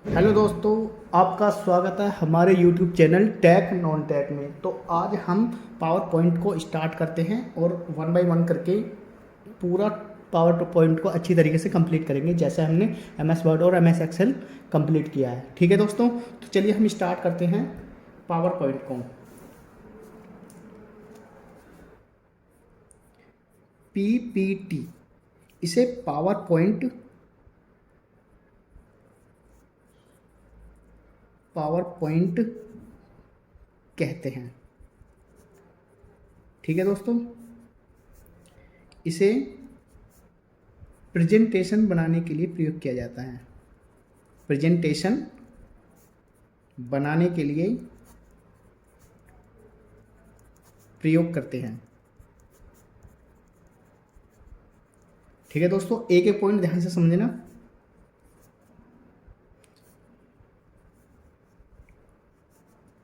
Hello दोस्तों, आपका स्वागत है हमारे YouTube channel tech non tech में। तो आज हम पावर पॉइंट को स्टार्ट करते हैं और वन बाय वन करके पूरा पावर पॉइंट को अच्छी तरीके से कंप्लीट करेंगे, जैसे हमने MS वर्ड और MS एक्सेल कंप्लीट किया है। ठीक है दोस्तों, तो चलिए हम स्टार्ट करते हैं पावर पॉइंट को। PPT, इसे पावर पॉइंट कहते हैं। ठीक है दोस्तों, इसे प्रेजेंटेशन बनाने के लिए प्रयोग किया जाता है। प्रेजेंटेशन बनाने के लिए प्रयोग करते हैं। ठीक है दोस्तों, एक एक पॉइंट ध्यान से समझना।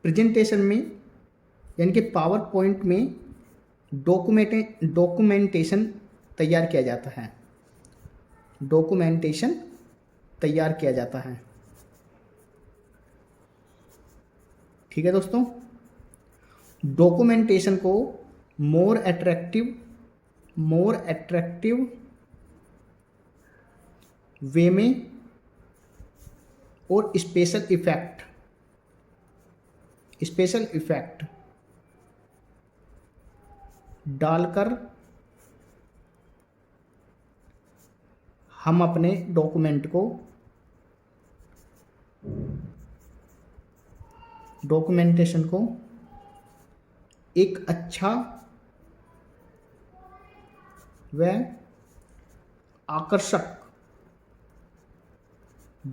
प्रेजेंटेशन में यानी कि पावर पॉइंट में डॉक्यूमेंटेशन तैयार किया जाता है। डॉक्यूमेंटेशन तैयार किया जाता है। ठीक है दोस्तों, डॉक्यूमेंटेशन को मोर एट्रैक्टिव वे में और स्पेशल इफेक्ट डालकर हम अपने डॉक्यूमेंटेशन को एक अच्छा व आकर्षक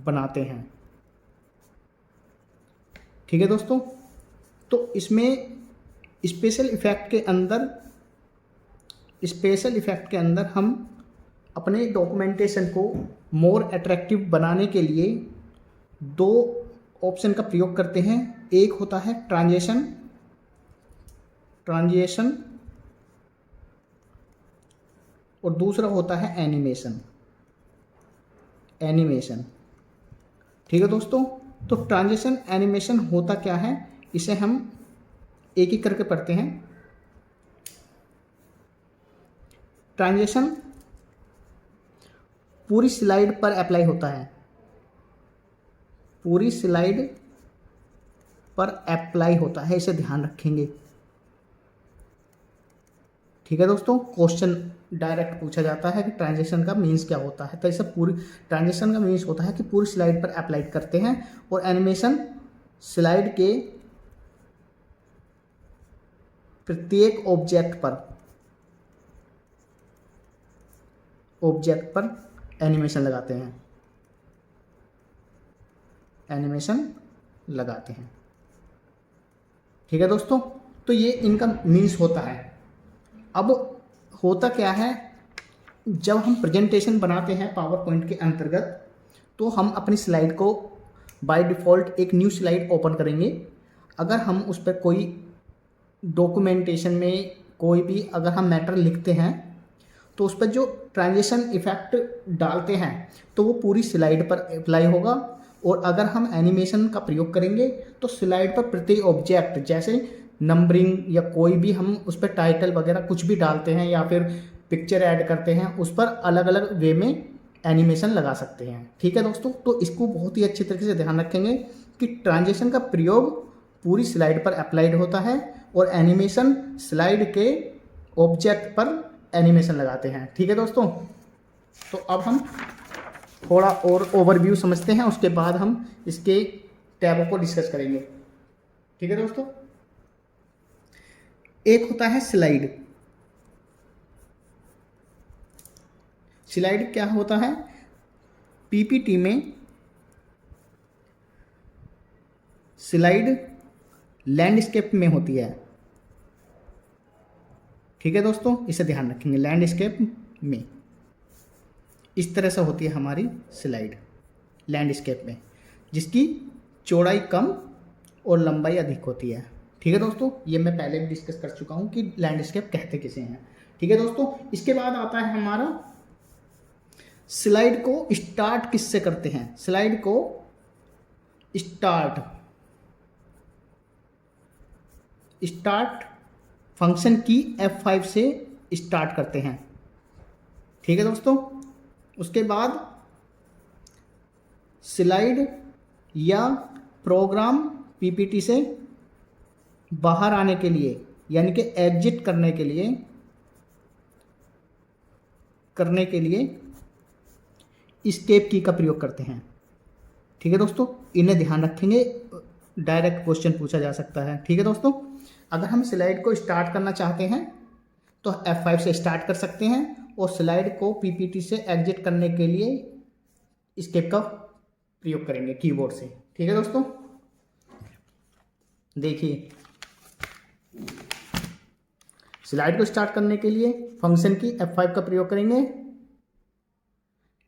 बनाते हैं। ठीक है दोस्तों, तो इसमें स्पेशल इफेक्ट के अंदर हम अपने डॉक्यूमेंटेशन को मोर अट्रैक्टिव बनाने के लिए दो ऑप्शन का प्रयोग करते हैं। एक होता है ट्रांजिशन और दूसरा होता है एनिमेशन। ठीक है दोस्तों, तो ट्रांजिशन एनिमेशन होता क्या है, इसे हम एक एक करके पढ़ते हैं। ट्रांजिशन पूरी स्लाइड पर अप्लाई होता है। पूरी स्लाइड पर अप्लाई होता है, इसे ध्यान रखेंगे। ठीक है दोस्तों, क्वेश्चन डायरेक्ट पूछा जाता है कि ट्रांजिशन का मीन्स क्या होता है। तो इसे पूरी ट्रांजिशन का मीन्स होता है कि पूरी स्लाइड पर अप्लाई करते हैं, और एनिमेशन स्लाइड के प्रत्येक ऑब्जेक्ट पर एनिमेशन लगाते हैं। ठीक है दोस्तों, तो ये इनका मीन्स होता है। अब होता क्या है, जब हम प्रेजेंटेशन बनाते हैं पावर पॉइंट के अंतर्गत, तो हम अपनी स्लाइड को बाय डिफ़ॉल्ट एक न्यू स्लाइड ओपन करेंगे। अगर हम उस पर कोई डॉक्यूमेंटेशन में कोई भी अगर हम मैटर लिखते हैं, तो उस पर जो ट्रांजिशन इफेक्ट डालते हैं तो वो पूरी स्लाइड पर अप्लाई होगा। और अगर हम एनिमेशन का प्रयोग करेंगे तो स्लाइड पर प्रत्येक ऑब्जेक्ट, जैसे नंबरिंग या कोई भी हम उस पर टाइटल वगैरह कुछ भी डालते हैं या फिर पिक्चर ऐड करते हैं, उस पर अलग अलग वे में एनिमेशन लगा सकते हैं। ठीक है दोस्तों, तो इसको बहुत ही अच्छी तरीके से ध्यान रखेंगे कि ट्रांजिशन का प्रयोग पूरी स्लाइड पर अप्लाइड होता है और एनिमेशन स्लाइड के ऑब्जेक्ट पर एनिमेशन लगाते हैं। ठीक है दोस्तों, तो अब हम थोड़ा और ओवरव्यू समझते हैं, उसके बाद हम इसके टैबों को डिस्कस करेंगे। ठीक है दोस्तों, एक होता है स्लाइड क्या होता है, पीपीटी में स्लाइड लैंडस्केप में होती है। ठीक है दोस्तों, इसे ध्यान रखेंगे। लैंडस्केप में इस तरह से होती है हमारी स्लाइड लैंडस्केप में, जिसकी चौड़ाई कम और लंबाई अधिक होती है। ठीक है दोस्तों, ये मैं पहले भी डिस्कस कर चुका हूँ कि लैंडस्केप कहते किसे हैं। ठीक है दोस्तों, इसके बाद आता है हमारा स्लाइड को स्टार्ट किससे करते हैं। स्लाइड को स्टार्ट स्टार्ट फंक्शन की F5 से स्टार्ट करते हैं। ठीक है दोस्तों। उसके बाद स्लाइड या प्रोग्राम पीपीटी से बाहर आने के लिए यानी कि एग्जिट करने के लिए एस्केप की का प्रयोग करते हैं। ठीक है दोस्तों, इन्हें ध्यान रखेंगे, डायरेक्ट क्वेश्चन पूछा जा सकता है। ठीक है दोस्तों, अगर हम स्लाइड को स्टार्ट करना चाहते हैं तो F5 से स्टार्ट कर सकते हैं और स्लाइड को पीपीटी से एग्जिट करने के लिए एस्केप का प्रयोग करेंगे कीबोर्ड से। ठीक है दोस्तों, देखिए स्लाइड को स्टार्ट करने के लिए फंक्शन की F5 का प्रयोग करेंगे,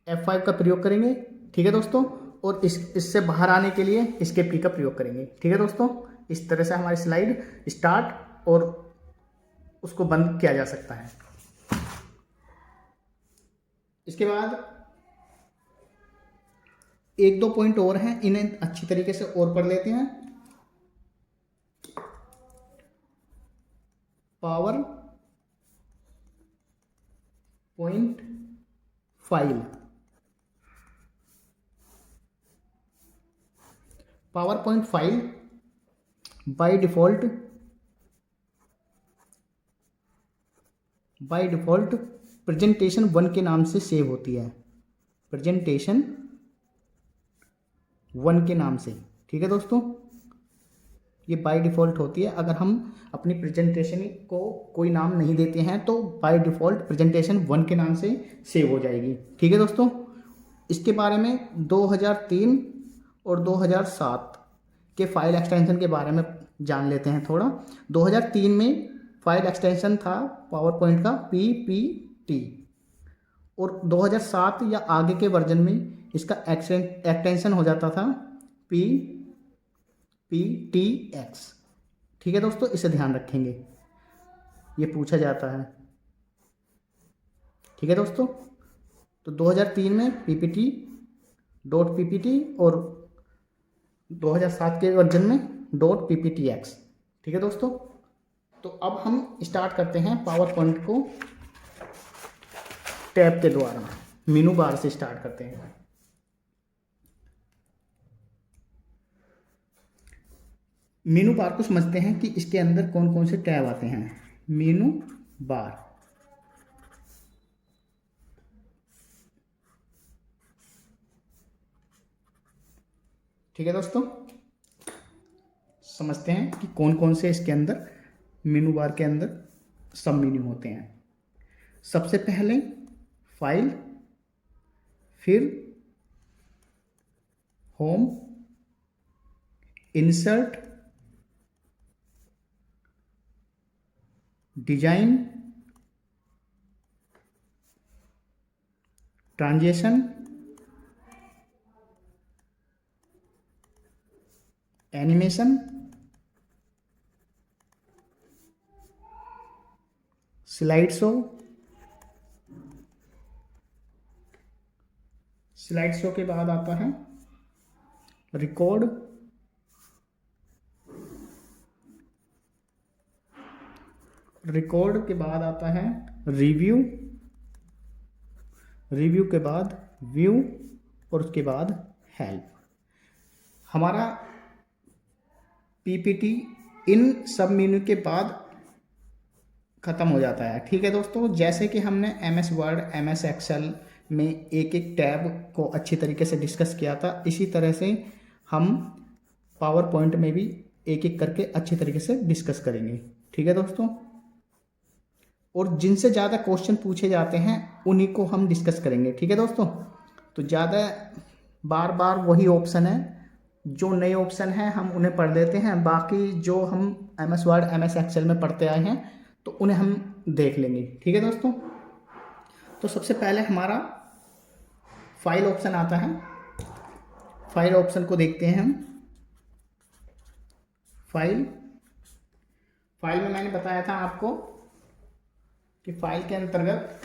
F5 का प्रयोग करेंगे। ठीक है दोस्तों, और इससे बाहर आने के लिए एस्केप की का प्रयोग करेंगे। ठीक है दोस्तों, इस तरह से हमारी स्लाइड स्टार्ट और उसको बंद किया जा सकता है। इसके बाद एक दो पॉइंट और हैं, इन्हें अच्छी तरीके से और पढ़ लेते हैं। Power point file, power point file by default presentation 1 के नाम से सेव होती है, प्रेजेंटेशन 1 के नाम से। ठीक है दोस्तों, ये बाय डिफ़ॉल्ट होती है। अगर हम अपनी प्रेजेंटेशन को कोई नाम नहीं देते हैं तो बाय डिफ़ॉल्ट प्रेजेंटेशन 1 के नाम से सेव हो जाएगी। ठीक है दोस्तों, इसके बारे में 2003 और 2007 के फाइल एक्सटेंशन के बारे में जान लेते हैं थोड़ा। 2003 में फाइल एक्सटेंशन था पावर पॉइंट का PPT, और 2007 या आगे के वर्जन में इसका एक्सटेंशन हो जाता था PPTX। ठीक है दोस्तों, इसे ध्यान रखेंगे, ये पूछा जाता है। ठीक है दोस्तों, तो 2003 में PPT और 2007 के वर्जन में .PPTX। ठीक है दोस्तों, तो अब हम स्टार्ट करते हैं पावर पॉइंट को टैब के द्वारा, मेनू बार से स्टार्ट करते हैं। मेनू बार को समझते हैं कि इसके अंदर कौन कौन से टैब आते हैं। मेनू बार, ठीक है दोस्तों, समझते हैं कि कौन कौन से इसके अंदर मेनू बार के अंदर सब मेन्यू होते हैं। सबसे पहले फाइल, फिर home, insert, design, transition, animation, slide show, slide show के बाद आता है रिकॉर्ड, रिकॉर्ड के बाद आता है रिव्यू, रिव्यू के बाद व्यू, और उसके बाद हेल्प। हमारा PPT इन सब मेन्यू के बाद ख़त्म हो जाता है। ठीक है दोस्तों, जैसे कि हमने MS वर्ड, MS एक्सेल में एक एक टैब को अच्छी तरीके से डिस्कस किया था, इसी तरह से हम पावर पॉइंट में भी एक एक करके अच्छी तरीके से डिस्कस करेंगे। ठीक है दोस्तों, और जिनसे ज़्यादा क्वेश्चन पूछे जाते हैं उन्हीं को हम डिस्कस करेंगे। ठीक है दोस्तों, तो ज़्यादा बार बार वही ऑप्शन है, जो नए ऑप्शन हैं हम उन्हें पढ़ लेते हैं, बाकी जो हम MS वर्ड, MS एक्सेल में पढ़ते आए हैं तो उन्हें हम देख लेंगे। ठीक है दोस्तों, तो सबसे पहले हमारा फाइल ऑप्शन आता है। फाइल ऑप्शन को देखते हैं हम। फाइल में मैंने बताया था आपको कि फाइल के अंतर्गत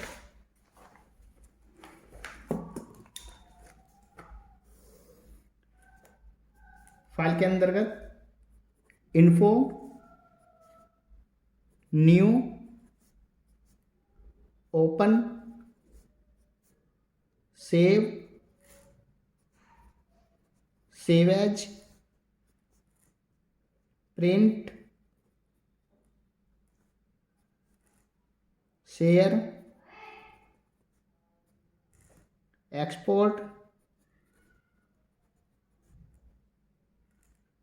फाइल के अंतर्गत info, new, open, save, save as, print, share, export,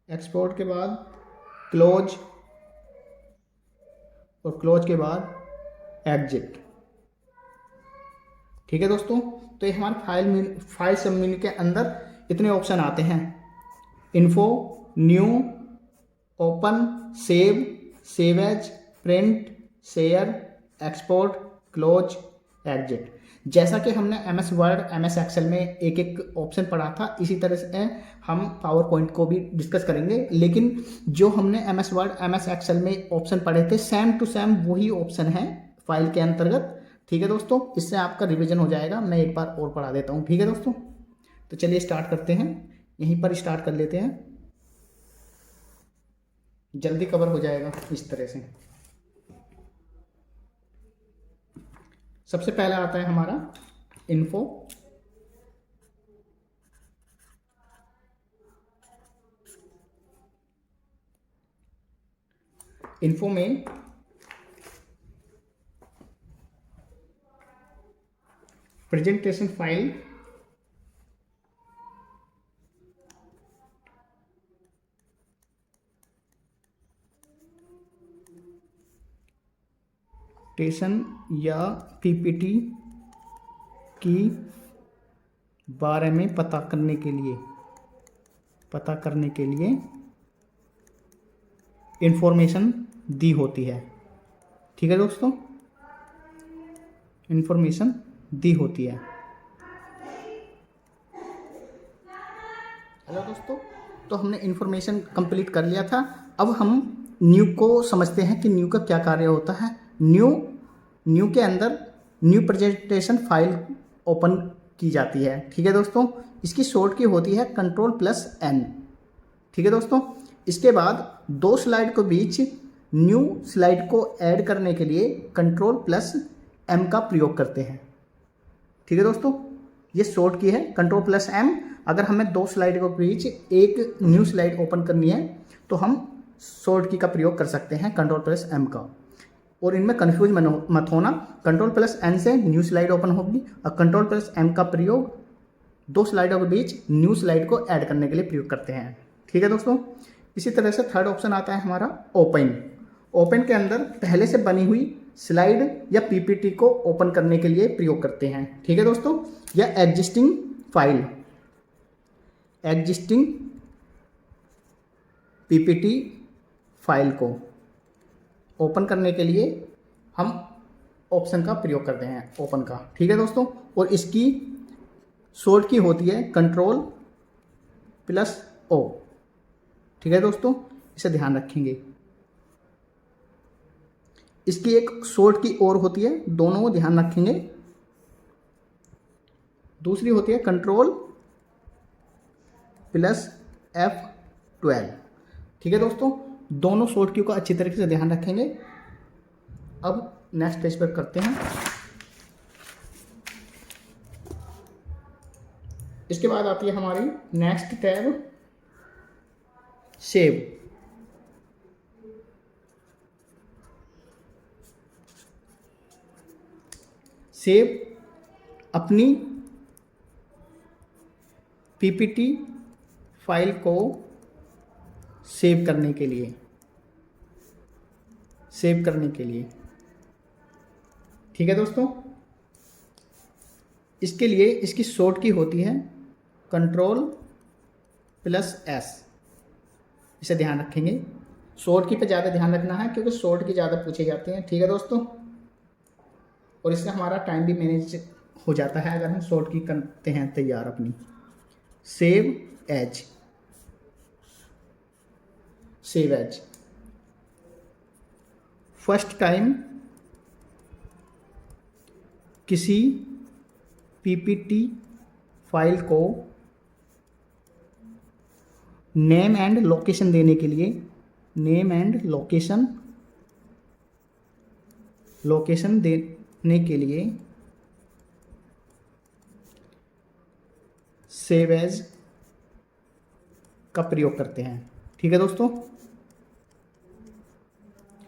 export के बाद क्लोज, और क्लोज के बाद एग्जिट। ठीक है दोस्तों, तो ये हमारे फाइल सब मेन्यू के अंदर इतने ऑप्शन आते हैं: info, new, open, save, save as, print, share, export, close, exit. जैसा कि हमने MS वर्ड, MS एक्सेल में एक एक ऑप्शन पढ़ा था, इसी तरह से हम पावर पॉइंट को भी डिस्कस करेंगे। लेकिन जो हमने MS वर्ड, MS एक्सेल में ऑप्शन पढ़े थे, सेम टू सेम वही ऑप्शन है फाइल के अंतर्गत। ठीक है दोस्तों, इससे आपका रिवीजन हो जाएगा। मैं एक बार और पढ़ा देता हूँ। ठीक है दोस्तों, तो चलिए स्टार्ट करते हैं। यहीं पर स्टार्ट कर लेते हैं, जल्दी कवर हो जाएगा इस तरह से। सबसे पहला आता है हमारा इन्फो। इन्फो में प्रेजेंटेशन फाइल, टेशन या PPT की बारे में पता करने के लिए इंफॉर्मेशन दी होती है। ठीक है दोस्तों, इंफॉर्मेशन दी होती है। हेलो दोस्तों, तो हमने इंफॉर्मेशन कंप्लीट कर लिया था। अब हम न्यू को समझते हैं कि न्यू का क्या कार्य होता है। न्यू के अंदर न्यू प्रेजेंटेशन फाइल ओपन की जाती है। ठीक है दोस्तों, इसकी शॉर्ट की होती है Ctrl+N। ठीक है दोस्तों, इसके बाद दो स्लाइड के बीच न्यू स्लाइड को ऐड करने के लिए Ctrl+M का प्रयोग करते हैं। ठीक है दोस्तों, ये शॉर्ट की है Ctrl+M। अगर हमें दो स्लाइड के बीच एक न्यू स्लाइड ओपन करनी है तो हम शॉर्ट की का प्रयोग कर सकते हैं Ctrl+M का। और इनमें कन्फ्यूज मत होना, Ctrl+N से न्यू स्लाइड ओपन होगी और Ctrl+M का प्रयोग दो स्लाइडों के बीच न्यू स्लाइड को ऐड करने के लिए प्रयोग करते हैं। ठीक है दोस्तों, इसी तरह से थर्ड ऑप्शन आता है हमारा ओपन। ओपन के अंदर पहले से बनी हुई स्लाइड या PPT को ओपन करने के लिए प्रयोग करते हैं। ठीक है दोस्तों, या एग्जिस्टिंग PPT फाइल को ओपन करने के लिए हम ऑप्शन का प्रयोग करते हैं, ओपन का। ठीक है दोस्तों, और इसकी शॉर्ट की होती है Ctrl+O। ठीक है दोस्तों, इसे ध्यान रखेंगे। इसकी एक शॉर्ट की और होती है, दोनों को ध्यान रखेंगे। दूसरी होती है Ctrl+F12। ठीक है दोस्तों, दोनों शॉर्ट की को अच्छी तरीके से ध्यान रखेंगे। अब नेक्स्ट पेज पर करते हैं। इसके बाद आती है हमारी नेक्स्ट टैब, सेव। सेव अपनी PPT फाइल को सेव करने के लिए ठीक है दोस्तों, इसके लिए इसकी शॉर्ट की होती है Ctrl+S। इसे ध्यान रखेंगे, शॉर्ट की पे ज़्यादा ध्यान रखना है क्योंकि शॉर्ट की ज़्यादा पूछे जाते हैं। ठीक है दोस्तों, और इससे हमारा टाइम भी मैनेज हो जाता है अगर हम शॉर्ट की करते हैं तैयार अपनी। सेव एज फर्स्ट टाइम किसी PPT फाइल को नेम एंड लोकेशन देने के लिए, नेम एंड लोकेशन देने के लिए सेव एज का प्रयोग करते हैं। ठीक है दोस्तों,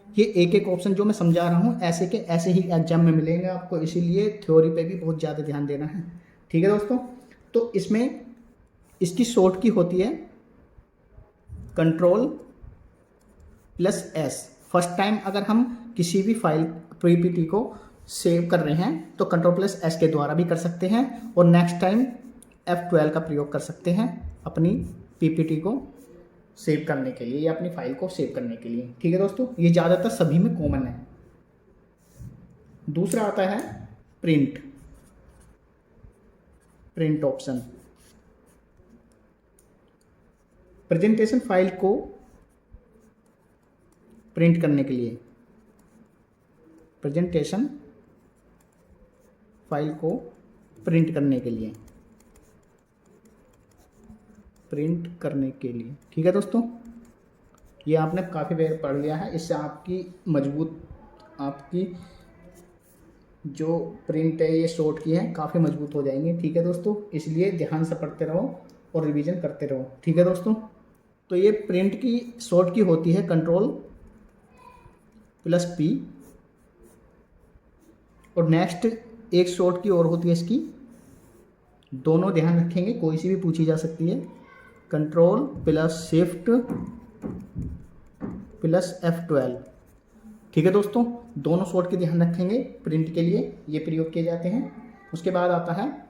ये एक एक ऑप्शन जो मैं समझा रहा हूँ ऐसे के ऐसे ही एग्जाम में मिलेंगे आपको, इसीलिए थ्योरी पे भी बहुत ज़्यादा ध्यान देना है। ठीक है दोस्तों, तो इसमें इसकी शॉर्ट की होती है Ctrl+S। फर्स्ट टाइम अगर हम किसी भी फाइल पीपीटी को सेव कर रहे हैं तो Ctrl+S के द्वारा भी कर सकते हैं, और नेक्स्ट टाइम F12 का प्रयोग कर सकते हैं अपनी पीपीटी को सेव करने के लिए या अपनी फाइल को सेव करने के लिए। ठीक है दोस्तों, ये ज़्यादातर सभी में कॉमन है। दूसरा आता है प्रिंट ऑप्शन। प्रेजेंटेशन फाइल को प्रिंट करने के लिए, प्रेजेंटेशन फाइल को प्रिंट करने के लिए, ठीक है दोस्तों, ये आपने काफ़ी बार पढ़ लिया है। इससे आपकी जो प्रिंट है ये शॉर्ट की है, काफ़ी मजबूत हो जाएंगे। ठीक है दोस्तों, इसलिए ध्यान से पढ़ते रहो और रिवीजन करते रहो। ठीक है दोस्तों, तो ये प्रिंट की शॉर्ट की होती है Ctrl+P, और नेक्स्ट एक शॉर्ट की और होती है इसकी, दोनों ध्यान रखेंगे, कोई सी भी पूछी जा सकती है, Ctrl+Shift+F12। ठीक है दोस्तों, दोनों शॉर्ट के ध्यान रखेंगे, प्रिंट के लिए ये प्रयोग किए जाते हैं। उसके बाद आता है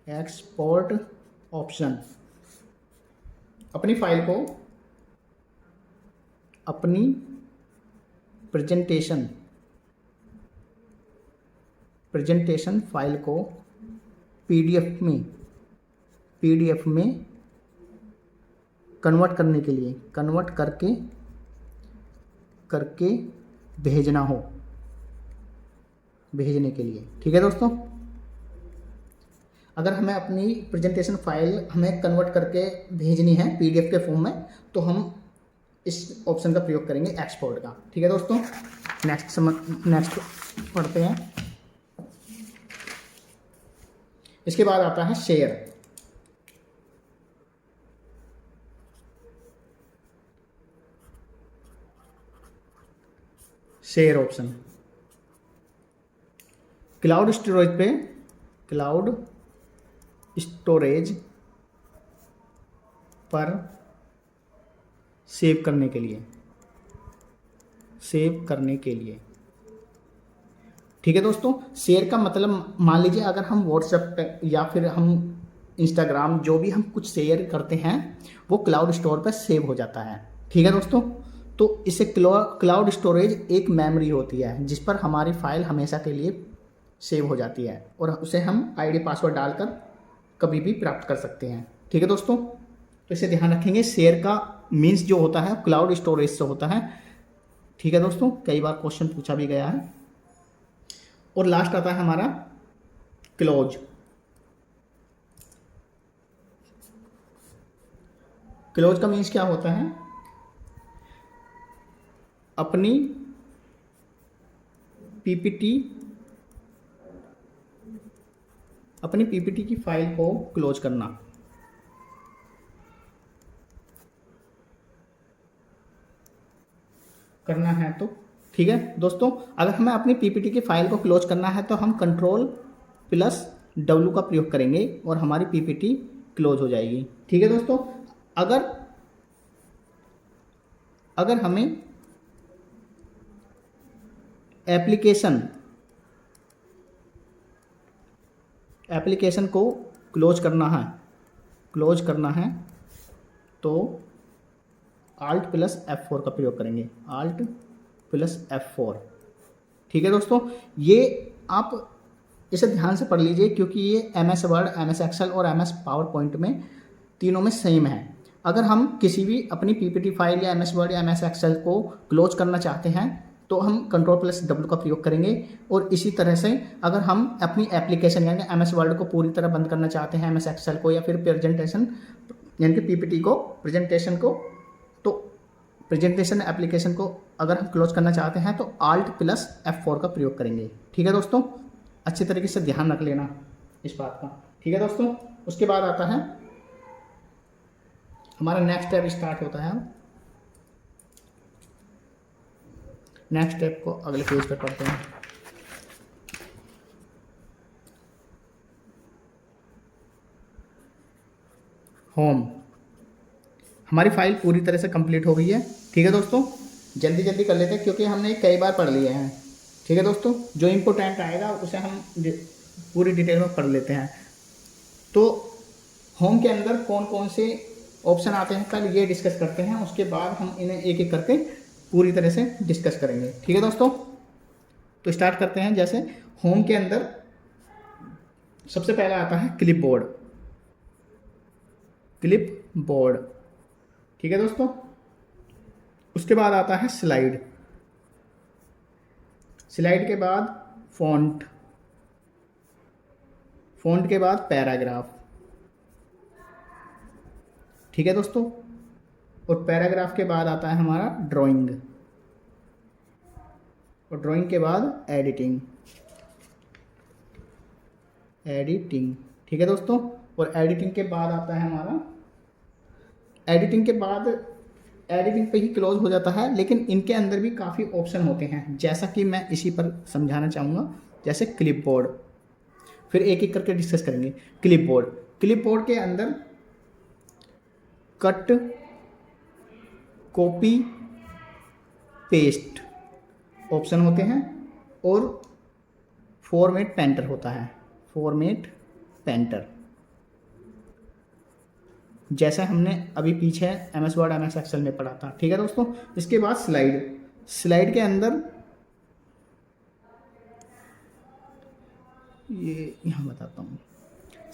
एक्सपोर्ट ऑप्शन। अपनी फाइल को, अपनी प्रेजेंटेशन फाइल को पीडीएफ में कन्वर्ट करने के लिए, कन्वर्ट करके भेजने के लिए। ठीक है दोस्तों, अगर हमें अपनी प्रेजेंटेशन फाइल हमें कन्वर्ट करके भेजनी है पीडीएफ के फॉर्म में, तो हम इस ऑप्शन का प्रयोग करेंगे एक्सपोर्ट का। ठीक है दोस्तों, नेक्स्ट पढ़ते हैं। इसके बाद आता है शेयर ऑप्शन। क्लाउड स्टोरेज पर सेव करने के लिए। ठीक है दोस्तों, शेयर का मतलब मान लीजिए अगर हम व्हाट्सएप पे या फिर हम इंस्टाग्राम, जो भी हम कुछ शेयर करते हैं वो क्लाउड स्टोर पर सेव हो जाता है। ठीक है दोस्तों, तो इसे क्लाउड स्टोरेज एक मेमोरी होती है जिस पर हमारी फाइल हमेशा के लिए सेव हो जाती है, और उसे हम आईडी पासवर्ड डालकर कभी भी प्राप्त कर सकते हैं। ठीक है दोस्तों, तो इसे ध्यान रखेंगे। शेयर का मीन्स जो होता है क्लाउड स्टोरेज से होता है। ठीक है दोस्तों, कई बार क्वेश्चन पूछा भी गया है। और लास्ट आता है हमारा क्लोज। क्लोज का मीन्स क्या होता है? अपनी पीपीटी की फाइल को क्लोज करना। है तो ठीक है दोस्तों, अगर हमें अपनी पीपीटी की फाइल को क्लोज करना है तो हम Ctrl+W का प्रयोग करेंगे और हमारी पीपीटी क्लोज हो जाएगी। ठीक है दोस्तों, अगर हमें एप्लीकेशन को क्लोज करना है तो Alt+F4 का प्रयोग करेंगे, Alt+F4। ठीक है दोस्तों, ये आप इसे ध्यान से पढ़ लीजिए क्योंकि ये MS वर्ड, MS एक्सेल और MS पावर पॉइंट में तीनों में सेम है। अगर हम किसी भी अपनी पीपीटी फाइल या MS वर्ड या MS एक्सेल को क्लोज करना चाहते हैं तो हम Ctrl+W का प्रयोग करेंगे। और इसी तरह से अगर हम अपनी एप्लीकेशन यानी MS वर्ड को पूरी तरह बंद करना चाहते हैं, MS एक्सेल को, या फिर प्रेजेंटेशन यानी कि PPT को, प्रेजेंटेशन को, तो प्रेजेंटेशन एप्लीकेशन को अगर हम क्लोज करना चाहते हैं तो Alt+F4 का प्रयोग करेंगे। ठीक है दोस्तों, अच्छी तरीके से ध्यान रख लेना इस बात का। ठीक है दोस्तों, उसके बाद आता है हमारा नेक्स्ट स्टेप स्टार्ट होता है। नेक्स्ट स्टेप को अगले पेज पर पढ़ते हैं। होम, हमारी फाइल पूरी तरह से कंप्लीट हो गई है। ठीक है दोस्तों, जल्दी जल्दी कर लेते हैं क्योंकि हमने कई बार पढ़ लिए हैं। ठीक है दोस्तों, जो इम्पोर्टेंट आएगा उसे हम पूरी डिटेल में पढ़ लेते हैं। तो होम के अंदर कौन कौन से ऑप्शन आते हैं पहले ये डिस्कस करते हैं, उसके बाद हम इन्हें एक एक करके पूरी तरह से डिस्कस करेंगे। ठीक है दोस्तों, तो स्टार्ट करते हैं। जैसे होम के अंदर सबसे पहला आता है क्लिपबोर्ड। क्लिपबोर्ड, ठीक है दोस्तों। उसके बाद आता है स्लाइड। स्लाइड के बाद फॉन्ट, फॉन्ट के बाद पैराग्राफ। ठीक है दोस्तों, और पैराग्राफ के बाद आता है हमारा ड्राइंग, और ड्राइंग के बाद एडिटिंग। एडिटिंग, ठीक है दोस्तों, और एडिटिंग के बाद आता है हमारा, एडिटिंग के बाद एडिटिंग पे ही क्लोज हो जाता है, लेकिन इनके अंदर भी काफ़ी ऑप्शन होते हैं, जैसा कि मैं इसी पर समझाना चाहूँगा। जैसे क्लिपबोर्ड, फिर एक एक करके डिस्कस करेंगे। क्लिपबोर्ड, क्लिपबोर्ड के अंदर कट, कॉपी, पेस्ट ऑप्शन होते हैं, और फॉर्मेट पेंटर होता है। फॉर्मेट पेंटर, जैसा हमने अभी पीछे MS वर्ड MS एक्सेल में पढ़ा था। ठीक है दोस्तों, इसके बाद स्लाइड। स्लाइड के अंदर ये यहाँ बताता हूँ।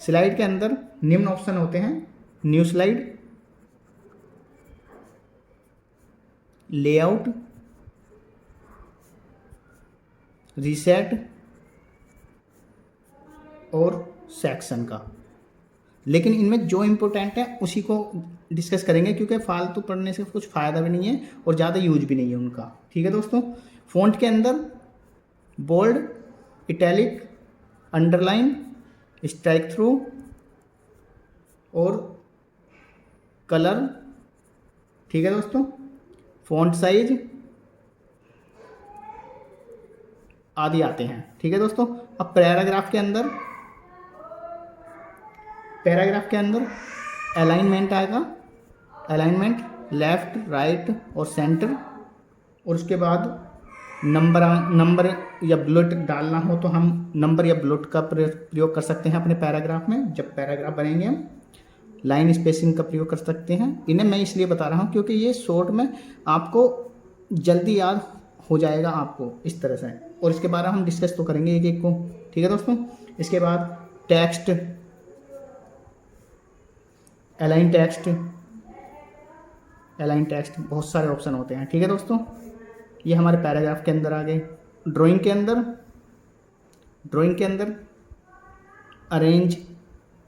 स्लाइड के अंदर निम्न ऑप्शन होते हैं: न्यू स्लाइड, लेआउट, रीसेट और सेक्शन का। लेकिन इनमें जो इम्पोर्टेंट है उसी को डिस्कस करेंगे, क्योंकि फालतू पढ़ने से कुछ फ़ायदा भी नहीं है और ज़्यादा यूज भी नहीं है उनका। ठीक है दोस्तों, फ़ॉन्ट के अंदर bold, italic, underline, strike through और कलर। ठीक है दोस्तों, फ़ॉन्ट साइज आदि आते हैं। ठीक है दोस्तों, अब पैराग्राफ के अंदर, पैराग्राफ के अंदर अलाइनमेंट आएगा। अलाइनमेंट लेफ्ट, राइट और सेंटर। और उसके बाद नंबर या बुलेट डालना हो तो हम नंबर या बुलेट का प्रयोग कर सकते हैं अपने पैराग्राफ में। जब पैराग्राफ बनेंगे हम लाइन स्पेसिंग का प्रयोग कर सकते हैं। इन्हें मैं इसलिए बता रहा हूँ क्योंकि ये शॉर्ट में आपको जल्दी याद हो जाएगा आपको इस तरह से, और इसके बारे में हम डिस्कस तो करेंगे एक एक को। ठीक है दोस्तों, इसके बाद text, align text, align text, बहुत सारे ऑप्शन होते हैं। ठीक है दोस्तों, ये हमारे पैराग्राफ के अंदर आ गए। ड्राइंग के अंदर, ड्राइंग के अंदर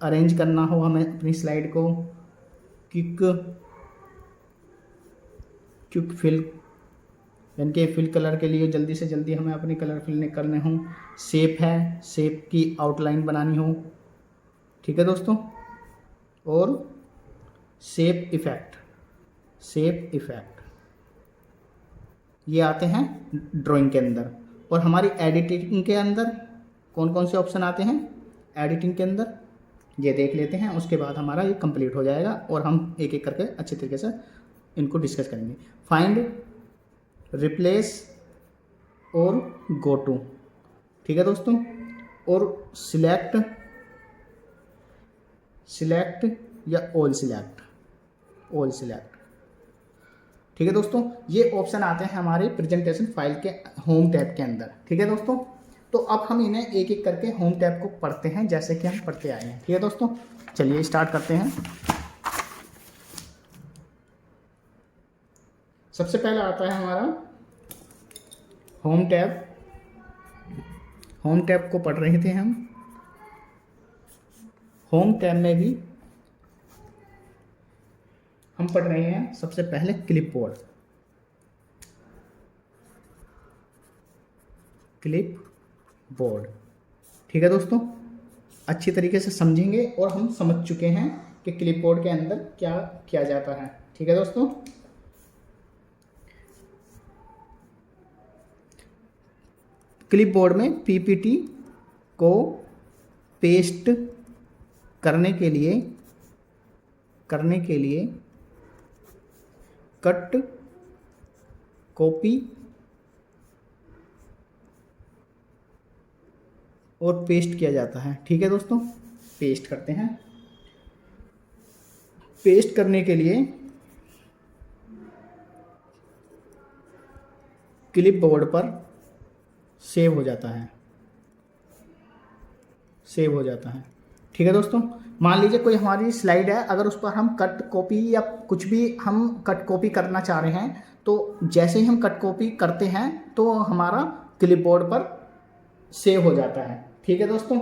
अरेंज करना हो हमें अपनी स्लाइड को, क्विक फिल यानी कि फिल कलर के लिए जल्दी से जल्दी हमें अपनी कलर फिल करने हों। शेप है, शेप की आउटलाइन बनानी हो। ठीक है दोस्तों, और शेप इफ़ेक्ट, शेप इफ़ेक्ट ये आते हैं ड्राइंग के अंदर। और हमारी एडिटिंग के अंदर कौन कौन से ऑप्शन आते हैं एडिटिंग के अंदर, ये देख लेते हैं। उसके बाद हमारा ये कंप्लीट हो जाएगा और हम एक एक करके अच्छे तरीके से इनको डिस्कस करेंगे। फाइंड, रिप्लेस और गो टू। ठीक है दोस्तों, और सिलेक्ट या ऑल सिलेक्ट। ठीक है दोस्तों, ये ऑप्शन आते हैं हमारे प्रेजेंटेशन फाइल के होम टैब के अंदर। ठीक है दोस्तों, तो अब हम इन्हें एक एक करके होम टैब को पढ़ते हैं जैसे कि हम पढ़ते आए हैं। ठीक है दोस्तों, चलिए स्टार्ट करते हैं। सबसे पहला आता है हमारा होम टैब को पढ़ रहे थे हम। होम टैब में भी हम पढ़ रहे हैं सबसे पहले क्लिपबोर्ड। ठीक है दोस्तों, अच्छी तरीके से समझेंगे और हम समझ चुके हैं कि क्लिपबोर्ड के अंदर क्या किया जाता है। ठीक है दोस्तों, क्लिपबोर्ड में पीपीटी को पेस्ट करने के लिए कट, कॉपी और पेस्ट किया जाता है। ठीक है दोस्तों, पेस्ट करते हैं। पेस्ट करने के लिए क्लिपबोर्ड पर सेव हो जाता है। ठीक है दोस्तों, मान लीजिए कोई हमारी स्लाइड है, अगर उस पर हम कट कॉपी या कुछ भी हम कट कॉपी करना चाह रहे हैं, तो जैसे ही हम कट कॉपी करते हैं तो हमारा क्लिपबोर्ड पर सेव हो जाता है। ठीक है दोस्तों,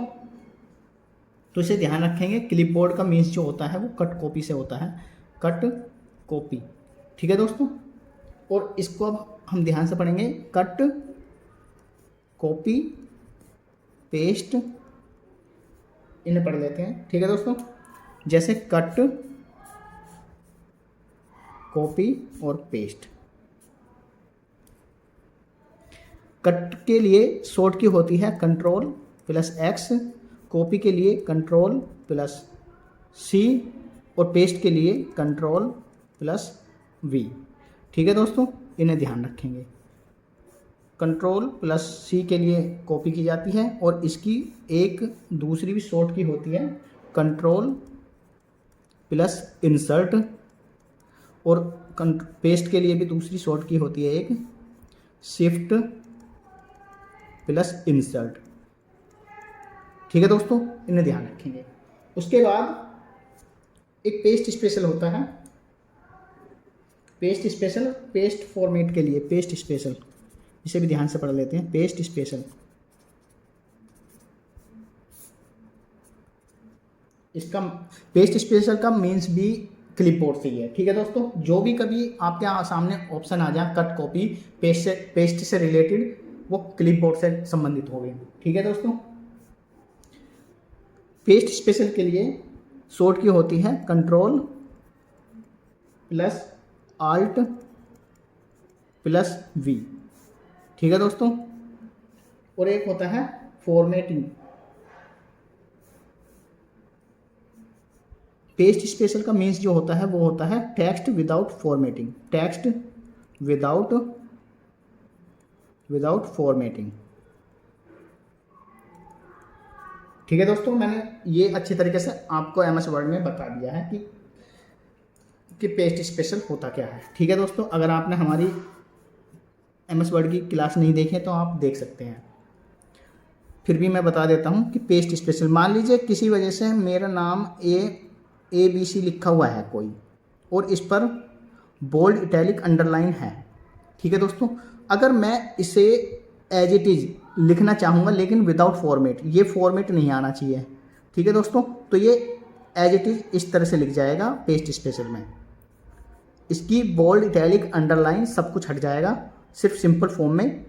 तो इसे ध्यान रखेंगे। क्लिपबोर्ड का मीन्स जो होता है वो कट कॉपी से होता है, कट कॉपी। ठीक है दोस्तों, और इसको अब हम ध्यान से पढ़ेंगे। कट, कॉपी, पेस्ट, इन्हें पढ़ लेते हैं। ठीक है दोस्तों, जैसे कट, कॉपी और पेस्ट। कट के लिए शॉर्ट की होती है Ctrl+X, कॉपी के लिए Ctrl+C और पेस्ट के लिए Ctrl+V। ठीक है दोस्तों, इन्हें ध्यान रखेंगे। Ctrl+C के लिए कॉपी की जाती है और इसकी एक दूसरी भी शॉर्ट की होती है Ctrl+Insert, और पेस्ट के लिए भी दूसरी शॉर्ट की होती है एक Shift+Insert। ठीक है दोस्तों, इन्हें ध्यान रखेंगे। उसके बाद एक पेस्ट स्पेशल होता है। पेस्ट फॉर्मेट के लिए पेस्ट स्पेशल, इसे भी ध्यान से पढ़ लेते हैं। पेस्ट स्पेशल, इसका पेस्ट स्पेशल का मीन्स भी क्लिपबोर्ड से ही है। ठीक है दोस्तों, जो भी कभी आपके सामने ऑप्शन आ जाए कट कॉपी पेस्ट से रिलेटेड, वो क्लिपबोर्ड से संबंधित होगी। ठीक है दोस्तों, पेस्ट स्पेशल के लिए शॉर्ट की होती है Ctrl+Alt+V। ठीक है दोस्तों, और एक होता है फॉर्मेटिंग। पेस्ट स्पेशल का मीन्स जो होता है वो होता है टेक्स्ट विदाउट फॉर्मेटिंग। ठीक है दोस्तों, मैंने ये अच्छी तरीके से आपको MS वर्ड में बता दिया है कि पेस्ट स्पेशल होता क्या है। ठीक है दोस्तों, अगर आपने हमारी MS वर्ड की क्लास नहीं देखी है तो आप देख सकते हैं। फिर भी मैं बता देता हूँ कि पेस्ट स्पेशल, मान लीजिए किसी वजह से मेरा नाम ABC लिखा हुआ है कोई, और इस पर बोल्ड, इटैलिक, अंडरलाइन है। ठीक है दोस्तों, अगर मैं इसे एज इट इज़ लिखना चाहूँगा लेकिन विदाउट फॉर्मेट, ये फॉर्मेट नहीं आना चाहिए। ठीक है दोस्तों, तो ये एज इट इज़ इस तरह से लिख जाएगा पेस्ट स्पेशल में। इसकी बोल्ड, इटैलिक, अंडरलाइन सब कुछ हट जाएगा, सिर्फ सिंपल फॉर्म में,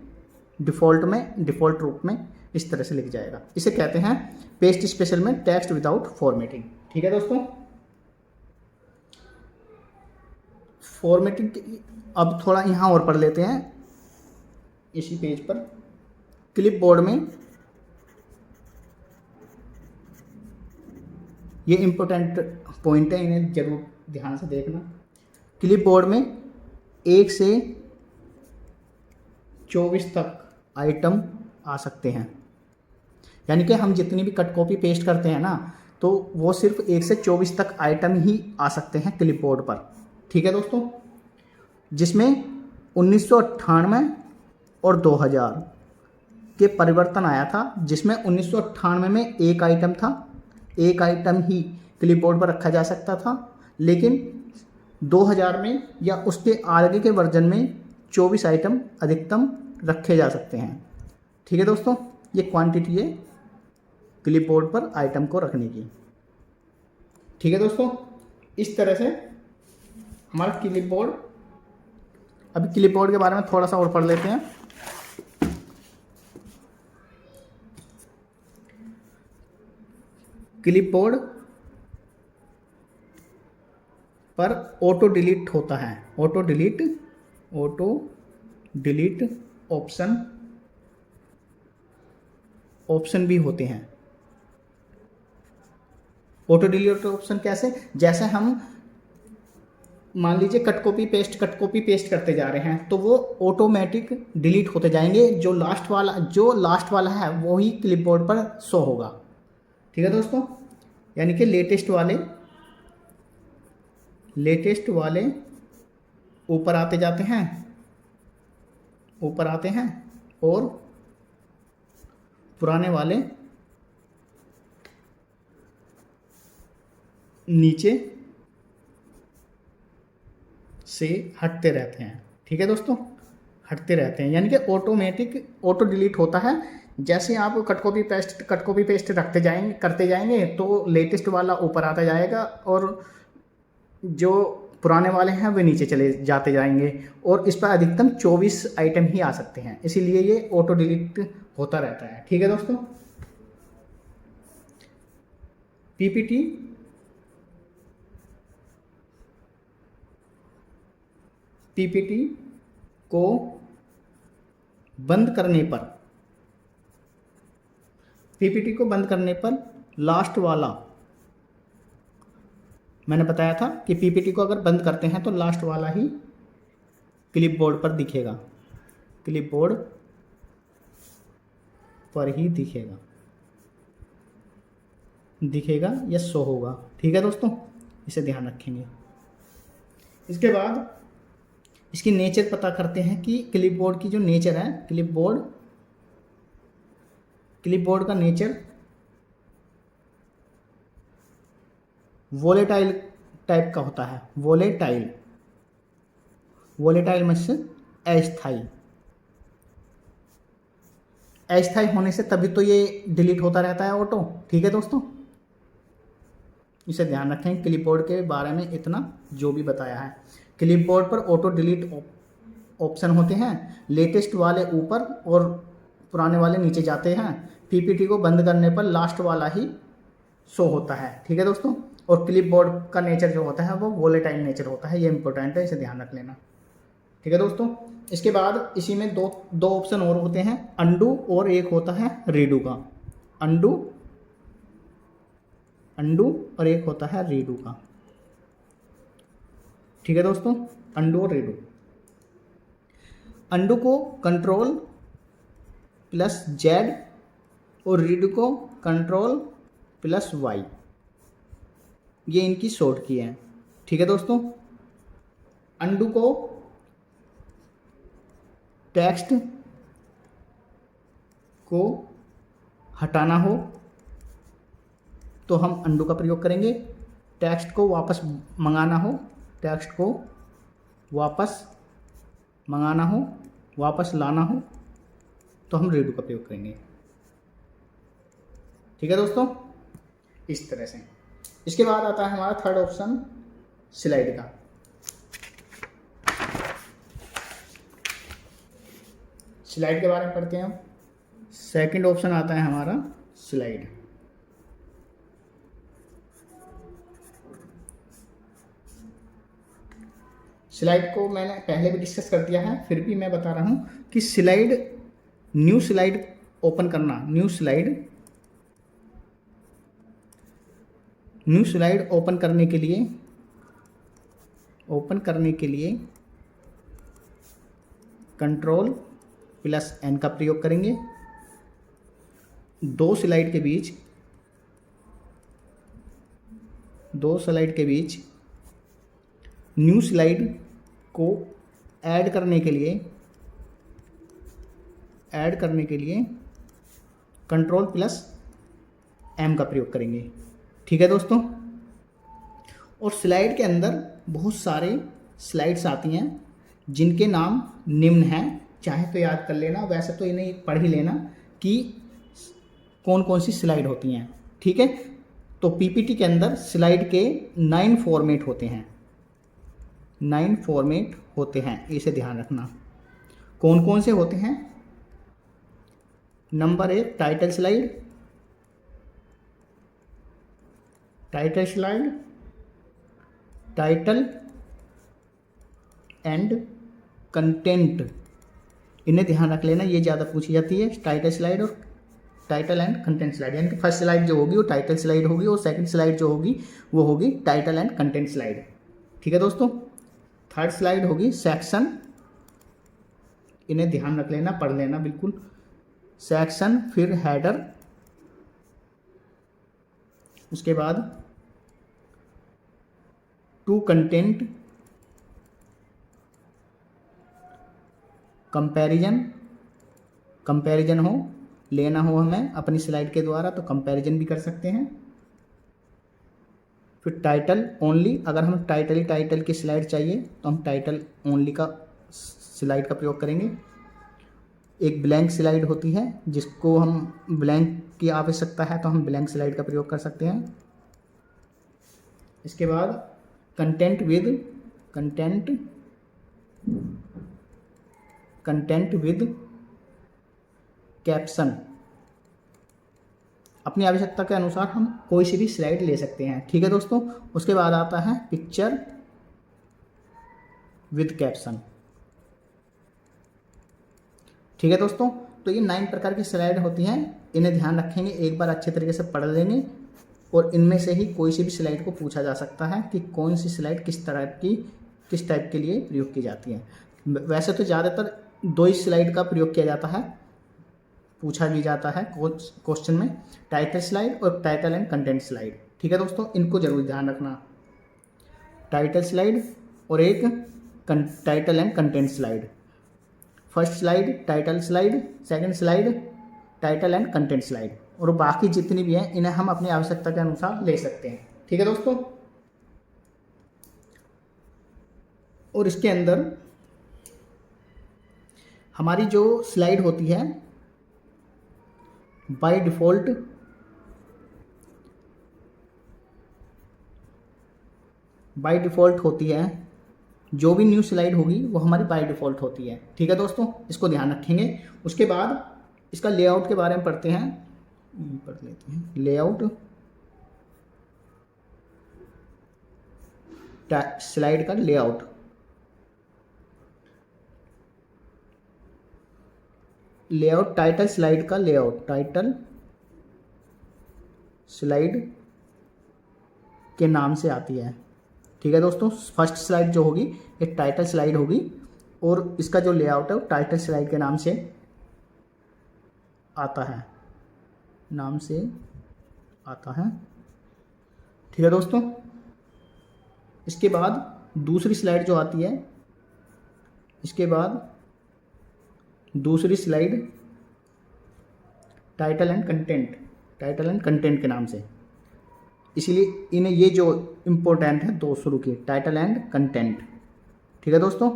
डिफ़ॉल्ट रूप में इस तरह से लिख जाएगा। इसे कहते हैं पेस्ट स्पेशल में टेक्स्ट विदाउट फॉर्मेटिंग। ठीक है दोस्तों, फॉर्मेटिंग अब थोड़ा यहाँ और पढ़ लेते हैं इसी पेज पर। क्लिपबोर्ड में ये इंपॉर्टेंट पॉइंट है, इन्हें जरूर ध्यान से देखना। क्लिपबोर्ड में 1 से 24 तक आइटम आ सकते हैं, यानी कि हम जितनी भी कट कॉपी पेस्ट करते हैं ना, तो वो सिर्फ 1 से 24 तक आइटम ही आ सकते हैं क्लिपबोर्ड पर। ठीक है दोस्तों, जिसमें 1998 और 2000 के परिवर्तन आया था, जिसमें 1998 में एक आइटम था, एक आइटम ही क्लिपबोर्ड पर रखा जा सकता था, लेकिन 2000 में या उसके आगे के वर्जन में 24 आइटम अधिकतम रखे जा सकते हैं। ठीक है दोस्तों, ये क्वांटिटी है क्लिपबोर्ड पर आइटम को रखने की। ठीक है दोस्तों, इस तरह से हमारा क्लिपबोर्ड। अभी क्लिपबोर्ड के बारे में थोड़ा सा और पढ़ लेते हैं। क्लिपबोर्ड पर ऑटो डिलीट होता है। ऑटो डिलीट ऑप्शन भी होते हैं। ऑटो डिलीट ऑप्शन कैसे? जैसे हम मान लीजिए कट कॉपी पेस्ट करते जा रहे हैं तो वो ऑटोमेटिक डिलीट होते जाएंगे। जो लास्ट वाला है वो ही क्लिपबोर्ड पर शो होगा। ठीक है दोस्तों, यानी कि लेटेस्ट वाले ऊपर आते हैं और पुराने वाले नीचे से हटते रहते हैं। ठीक है दोस्तों, हटते रहते हैं, यानी कि ऑटो डिलीट होता है। जैसे आप कट कॉपी पेस्ट करते जाएंगे तो लेटेस्ट वाला ऊपर आता जाएगा और जो पुराने वाले हैं वे नीचे चले जाते जाएंगे, और इस पर अधिकतम 24 आइटम ही आ सकते हैं, इसीलिए ये ऑटो डिलीट होता रहता है। ठीक है दोस्तों, पीपीटी को बंद करने पर लास्ट वाला, मैंने बताया था कि पीपीटी को अगर बंद करते हैं तो लास्ट वाला ही क्लिपबोर्ड पर दिखेगा, क्लिपबोर्ड पर ही दिखेगा या शो होगा। ठीक है दोस्तों, इसे ध्यान रखेंगे। इसके बाद इसकी नेचर पता करते हैं कि क्लिपबोर्ड की जो नेचर है, क्लिपबोर्ड का नेचर वोलेटाइल टाइप का होता है। वोलेटाइल मतलब अस्थायी होने से तभी तो ये डिलीट होता रहता है ऑटो। ठीक है दोस्तों, इसे ध्यान रखें। क्लिपबोर्ड के बारे में इतना जो भी बताया है, क्लिपबोर्ड पर ऑटो डिलीट ऑप्शन होते हैं, लेटेस्ट वाले ऊपर और पुराने वाले नीचे जाते हैं। पीपीटी को बंद करने पर लास्ट वाला ही शो होता है। ठीक है दोस्तों, और क्लिपबोर्ड का नेचर जो होता है वो वोलेटाइल नेचर होता है, ये इंपॉर्टेंट है, इसे ध्यान रख लेना। ठीक है दोस्तों, इसके बाद इसी में दो ऑप्शन और होते हैं, अंडू और एक होता है रीडू का। अंडू और एक होता है रीडू का। ठीक है दोस्तों, अंडू और रीडू। अंडू को कंट्रोल प्लस जेड और रीडू को कंट्रोल प्लस वाई, ये इनकी शॉर्ट की है। ठीक है दोस्तों, अंडू को टेक्स्ट को हटाना हो तो हम अंडू का प्रयोग करेंगे। टेक्स्ट को वापस मंगाना हो, वापस लाना हो तो हम रीडू का प्रयोग करेंगे। ठीक है दोस्तों, इस तरह से। इसके बाद आता है हमारा थर्ड ऑप्शन स्लाइड का। स्लाइड के बारे में पढ़ते हैं हम। सेकंड ऑप्शन आता है हमारा स्लाइड। स्लाइड को मैंने पहले भी डिस्कस कर दिया है, फिर भी मैं बता रहा हूँ कि न्यू स्लाइड ओपन करना, न्यू स्लाइड ओपन करने के लिए कंट्रोल प्लस एन का प्रयोग करेंगे। दो स्लाइड के बीच न्यू स्लाइड को ऐड करने के लिए कंट्रोल प्लस एम का प्रयोग करेंगे। ठीक है दोस्तों, और स्लाइड के अंदर बहुत सारे स्लाइड्स आती हैं जिनके नाम निम्न हैं। चाहे तो याद कर लेना, वैसे तो इन्हें पढ़ ही लेना कि कौन कौन सी स्लाइड होती हैं। ठीक है, तो पीपीटी के अंदर स्लाइड के 9 फॉर्मेट होते हैं, 9 फॉर्मेट होते हैं, इसे ध्यान रखना। कौन कौन से होते हैं? Number 1 title slide, title slide, title and content, इन्हें ध्यान रख लेना, ये ज़्यादा पूछी जाती है। टाइटल स्लाइड और टाइटल एंड कंटेंट स्लाइड, यानी कि फर्स्ट स्लाइड जो होगी वो टाइटल स्लाइड होगी और सेकंड स्लाइड जो होगी वो होगी टाइटल एंड कंटेंट स्लाइड। ठीक है दोस्तों, थर्ड स्लाइड होगी सेक्शन, इन्हें ध्यान रख लेना, पढ़ लेना बिल्कुल। सेक्शन, फिर हेडर, उसके बाद टू कंटेंट, कंपैरिजन, कंपैरिजन हो, लेना हो हमें अपनी स्लाइड के द्वारा तो कंपैरिजन भी कर सकते हैं। फिर टाइटल ओनली, अगर हम टाइटल की स्लाइड चाहिए तो हम टाइटल ओनली का स्लाइड का प्रयोग करेंगे। एक ब्लैंक स्लाइड होती है, जिसको हम ब्लैंक की आवश्यकता है तो हम ब्लैंक स्लाइड का प्रयोग कर सकते हैं। इसके बाद content with, content with caption, अपनी आवश्यकता के अनुसार हम कोई सी भी स्लाइड ले सकते हैं। ठीक है दोस्तों, उसके बाद आता है पिक्चर विद कैप्शन। ठीक है दोस्तों, तो ये 9 प्रकार की स्लाइड होती हैं, इन्हें ध्यान रखेंगे, एक बार अच्छे तरीके से पढ़ लेंगे और इनमें से ही कोई सी भी स्लाइड को पूछा जा सकता है कि कौन सी स्लाइड किस टाइप के लिए प्रयोग की जाती है। वैसे तो ज़्यादातर 2 ही स्लाइड का प्रयोग किया जाता है, पूछा भी जाता है क्वेश्चन में, टाइटल स्लाइड और टाइटल एंड कंटेंट स्लाइड। ठीक है दोस्तों, इनको जरूर ध्यान रखना, टाइटल स्लाइड और एक title and content slide. First slide title slide, second slide title and content slide, और बाकी जितनी भी हैं इन्हें हम अपनी आवश्यकता के अनुसार ले सकते हैं। ठीक है दोस्तों, और इसके अंदर हमारी जो स्लाइड होती है बाय डिफ़ॉल्ट होती है, जो भी न्यू स्लाइड होगी वो हमारी बाय डिफ़ॉल्ट होती है। ठीक है दोस्तों, इसको ध्यान रखेंगे। उसके बाद इसका लेआउट के बारे में पढ़ते हैं, पढ़ लेते हैं। लेआउट, स्लाइड का लेआउट, टाइटल स्लाइड का लेआउट, टाइटल स्लाइड के नाम से आती है। ठीक है दोस्तों, फर्स्ट स्लाइड जो होगी ये टाइटल स्लाइड होगी और इसका जो लेआउट है वो टाइटल स्लाइड के नाम से आता है, ठीक है दोस्तों। इसके बाद दूसरी स्लाइड जो आती है, दूसरी स्लाइड टाइटल एंड कंटेंट के नाम से, इसीलिए इन्हें ये जो इम्पोर्टेंट है 2 शुरू की, टाइटल एंड कंटेंट। ठीक है दोस्तों,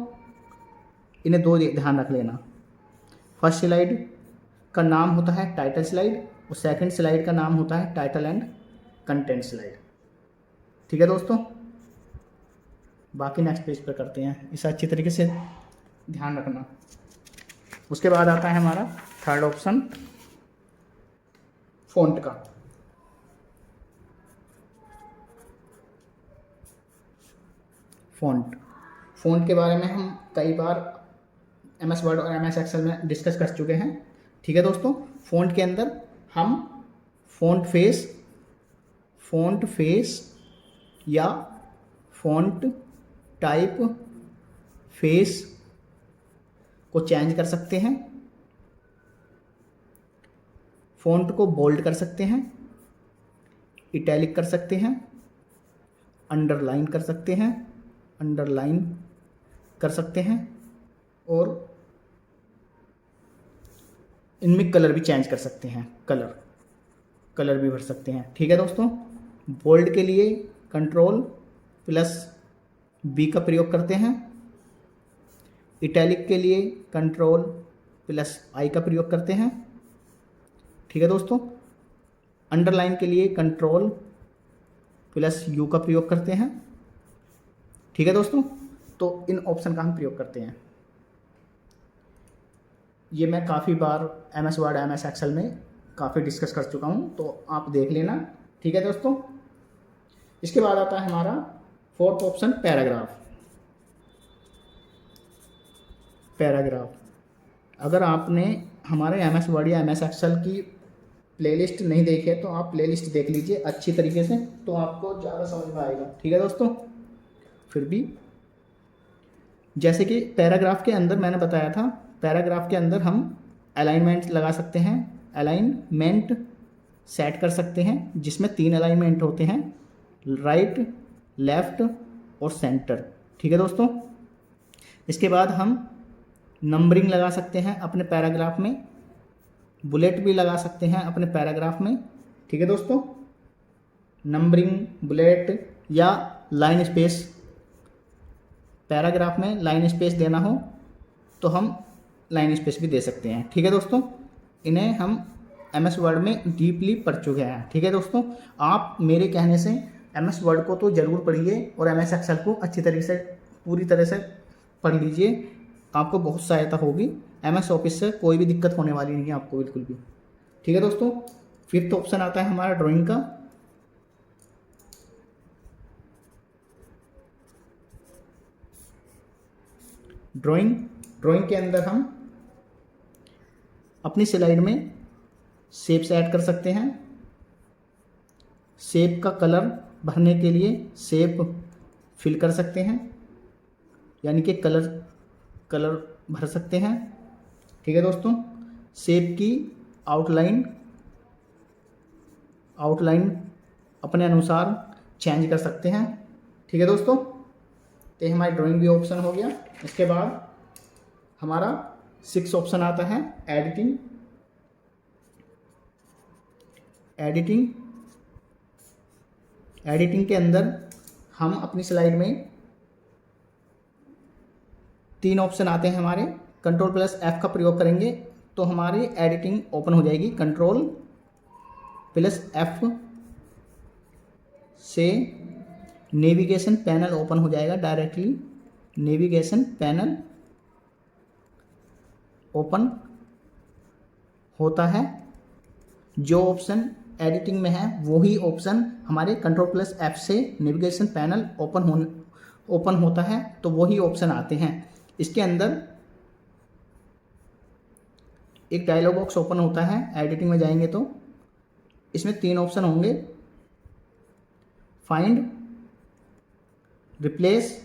इन्हें 2 ध्यान रख लेना। फर्स्ट स्लाइड का नाम होता है टाइटल स्लाइड और सेकंड स्लाइड का नाम होता है टाइटल एंड कंटेंट स्लाइड। ठीक है दोस्तों, बाकी नेक्स्ट पेज पर करते हैं, इसे अच्छी तरीके से ध्यान रखना। उसके बाद आता है हमारा थर्ड ऑप्शन, फ़ॉन्ट का। फ़ॉन्ट के बारे में हम कई बार MS वर्ड और MS एक्सेल में डिस्कस कर चुके हैं। ठीक है दोस्तों, फ़ॉन्ट के अंदर हम फ़ॉन्ट फेस या फ़ॉन्ट टाइप फेस को चेंज कर सकते हैं, फ़ॉन्ट को बोल्ड कर सकते हैं, इटैलिक कर सकते हैं, अंडरलाइन कर सकते हैं और इनमें कलर भी चेंज कर सकते हैं, कलर भी भर सकते हैं। ठीक है दोस्तों, बोल्ड के लिए Ctrl+B का प्रयोग करते हैं, इटैलिक के लिए कंट्रोल प्लस आई का प्रयोग करते हैं, ठीक है दोस्तों। अंडरलाइन के लिए कंट्रोल प्लस यू का प्रयोग करते हैं, ठीक है दोस्तों। तो इन ऑप्शन का हम प्रयोग करते हैं। ये मैं काफ़ी बार MS वर्ड MS एक्सेल में काफ़ी डिस्कस कर चुका हूँ, तो आप देख लेना, ठीक है दोस्तों। इसके बाद आता है हमारा फोर्थ ऑप्शन, पैराग्राफ। अगर आपने हमारे MS वर्ड या MS एक्सेल की प्लेलिस्ट नहीं देखी है तो आप प्लेलिस्ट देख लीजिए अच्छी तरीके से, तो आपको ज़्यादा समझ में आएगा, ठीक है दोस्तों। फिर भी जैसे कि पैराग्राफ के अंदर मैंने बताया था, पैराग्राफ के अंदर हम अलाइनमेंट लगा सकते हैं, अलाइनमेंट सेट कर सकते हैं, जिसमें 3 अलाइनमेंट होते हैं, राइट, लेफ्ट और सेंटर, ठीक है दोस्तों। इसके बाद हम नंबरिंग लगा सकते हैं अपने पैराग्राफ में, बुलेट भी लगा सकते हैं अपने पैराग्राफ में, ठीक है दोस्तों। नंबरिंग, बुलेट या लाइन स्पेस, पैराग्राफ में लाइन स्पेस देना हो तो हम लाइन स्पेस भी दे सकते हैं, ठीक है दोस्तों। इन्हें हम MS वर्ड में डीपली पढ़ चुके हैं, ठीक है दोस्तों। आप मेरे कहने से MS वर्ड को तो ज़रूर पढ़िए और MS एक्सेल को अच्छी तरीके से पूरी तरह से पढ़ लीजिए, आपको बहुत सहायता होगी। MS ऑफिस से कोई भी दिक्कत होने वाली नहीं है आपको, बिल्कुल भी, ठीक है दोस्तों। फिफ्थ ऑप्शन आता है हमारा ड्राइंग का। ड्राइंग के अंदर हम अपनी स्लाइड में शेप्स ऐड कर सकते हैं। शेप का कलर भरने के लिए शेप फिल कर सकते हैं, यानी कि कलर भर सकते हैं, ठीक है दोस्तों। शेप की आउटलाइन अपने अनुसार चेंज कर सकते हैं, ठीक है दोस्तों। तो हमारी ड्राइंग भी ऑप्शन हो गया। इसके बाद हमारा 6 ऑप्शन आता है एडिटिंग। एडिटिंग के अंदर हम अपनी स्लाइड में 3 ऑप्शन आते हैं हमारे। कंट्रोल प्लस F का प्रयोग करेंगे तो हमारी एडिटिंग ओपन हो जाएगी। कंट्रोल प्लस F से नेविगेशन पैनल ओपन हो जाएगा, डायरेक्टली नेविगेशन पैनल ओपन होता है। जो ऑप्शन एडिटिंग में है वही ऑप्शन हमारे कंट्रोल प्लस F से नेविगेशन पैनल ओपन होता है, तो वही ऑप्शन आते हैं। इसके अंदर एक डायलॉग बॉक्स ओपन होता है, एडिटिंग में जाएंगे तो इसमें 3 ऑप्शन होंगे, फाइंड, रिप्लेस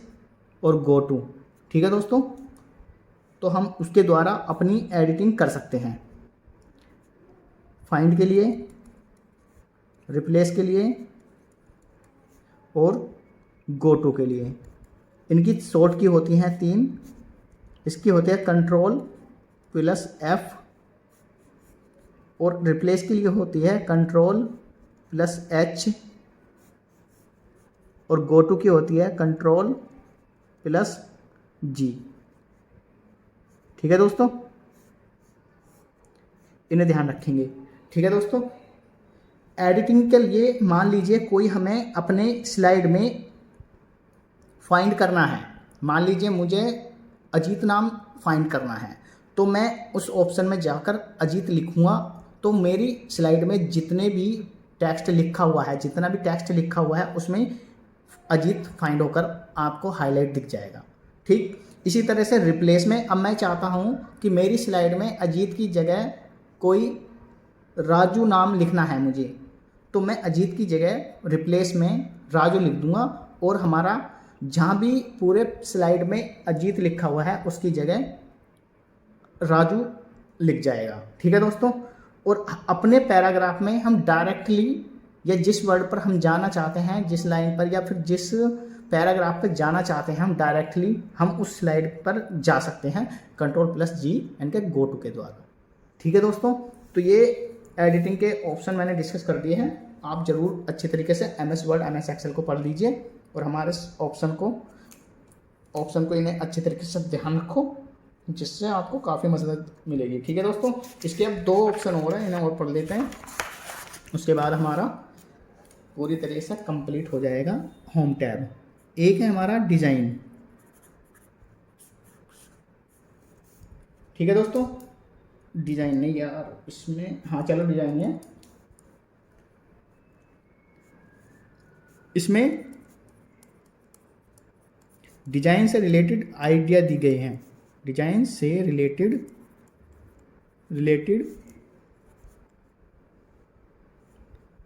और गो टू, ठीक है दोस्तों। तो हम उसके द्वारा अपनी एडिटिंग कर सकते हैं। फाइंड के लिए, रिप्लेस के लिए और गो टू के लिए। इनकी शॉर्ट की होती हैं 3। इसकी होती है कंट्रोल प्लस F और रिप्लेस के लिए होती है कंट्रोल प्लस H और गो टू की होती है कंट्रोल प्लस G, ठीक है दोस्तों। इन्हें ध्यान रखेंगे, ठीक है दोस्तों। एडिटिंग के लिए मान लीजिए कोई हमें अपने स्लाइड में फाइंड करना है, मान लीजिए मुझे अजीत नाम फाइंड करना है, तो मैं उस ऑप्शन में जाकर अजीत लिखूँगा तो मेरी स्लाइड में जितने भी टेक्स्ट लिखा हुआ है, जितना भी टेक्स्ट लिखा हुआ है उसमें अजीत फाइंड होकर आपको हाईलाइट दिख जाएगा, ठीक। इसी तरह से रिप्लेस में अब मैं चाहता हूँ कि मेरी स्लाइड में अजीत की जगह कोई राजू नाम लिखना है मुझे, तो मैं अजीत की जगह रिप्लेस में राजू लिख दूंगा और हमारा जहाँ भी पूरे स्लाइड में अजीत लिखा हुआ है उसकी जगह राजू लिख जाएगा, ठीक है दोस्तों। और अपने पैराग्राफ में हम डायरेक्टली या जिस वर्ड पर हम जाना चाहते हैं, जिस लाइन पर या फिर जिस पैराग्राफ पर जाना चाहते हैं, हम डायरेक्टली हम उस स्लाइड पर जा सकते हैं कंट्रोल प्लस G यानी कि गो टू के द्वारा, ठीक है दोस्तों। तो ये एडिटिंग के ऑप्शन मैंने डिस्कस कर दिए हैं। आप ज़रूर अच्छे तरीके से MS वर्ड MS एक्सेल को पढ़ लीजिए और हमारे ऑप्शन को इन्हें अच्छे तरीके से ध्यान रखो जिससे आपको काफ़ी मदद मिलेगी। ठीक है दोस्तों, इसके अब 2 ऑप्शन हो रहे हैं, इन्हें और पढ़ लेते हैं। उसके बाद हमारा पूरी तरीके से कंप्लीट हो जाएगा होम टैब। एक है हमारा डिज़ाइन। ठीक है दोस्तों, डिज़ाइन नहीं यार इसमें, हाँ चलो डिज़ाइन है। इसमें डिजाइन से रिलेटेड आइडिया दी गई हैं, डिजाइन से रिलेटेड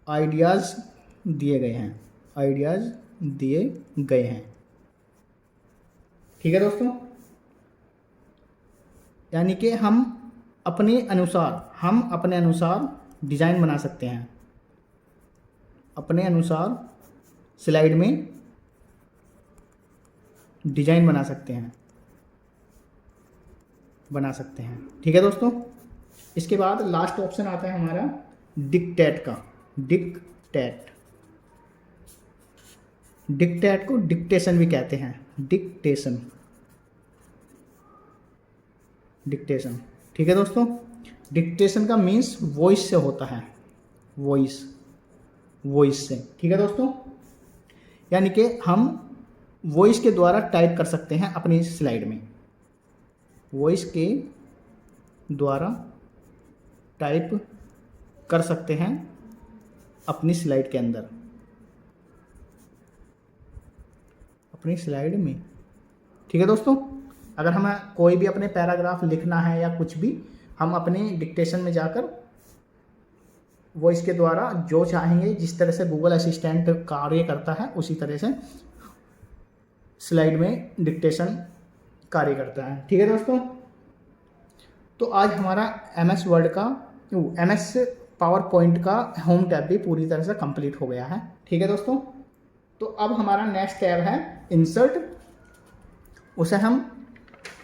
आइडियाज़ दिए गए हैं, आइडियाज़ दिए गए हैं। ठीक है दोस्तों, यानी कि हम अपने अनुसार डिज़ाइन बना सकते हैं, अपने अनुसार स्लाइड में डिजाइन बना सकते हैं। ठीक है दोस्तों, इसके बाद लास्ट ऑप्शन आता है हमारा डिक्टेट का। डिक्टेट को डिक्टेशन भी कहते हैं, डिक्टेशन। ठीक है दोस्तों, डिक्टेशन का मीन्स वॉइस से होता है, वॉइस से। ठीक है दोस्तों, यानी कि हम वॉइस के द्वारा टाइप कर सकते हैं अपनी स्लाइड में, वॉइस के द्वारा टाइप कर सकते हैं अपनी स्लाइड के अंदर, अपनी स्लाइड में। ठीक है दोस्तों, अगर हमें कोई भी अपने पैराग्राफ लिखना है या कुछ भी, हम अपने डिक्टेशन में जाकर वॉइस के द्वारा जो चाहेंगे, जिस तरह से गूगल असिस्टेंट कार्य करता है उसी तरह से स्लाइड में डिक्टेशन कार्य करता है। ठीक है दोस्तों, तो आज हमारा MS वर्ड का MS पावर पॉइंट का होम टैब भी पूरी तरह से कंप्लीट हो गया है। ठीक है दोस्तों, तो अब हमारा नेक्स्ट टैब है इंसर्ट, उसे हम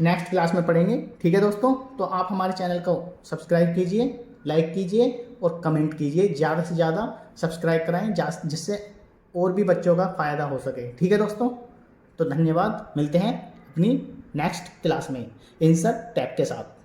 नेक्स्ट क्लास में पढ़ेंगे। ठीक है दोस्तों, तो आप हमारे चैनल को सब्सक्राइब कीजिए, लाइक कीजिए और कमेंट कीजिए, ज़्यादा से ज़्यादा सब्सक्राइब कराएं जिससे और भी बच्चों का फ़ायदा हो सके। ठीक है दोस्तों, तो धन्यवाद, मिलते हैं अपनी नेक्स्ट क्लास में इंसर्ट टैब के साथ।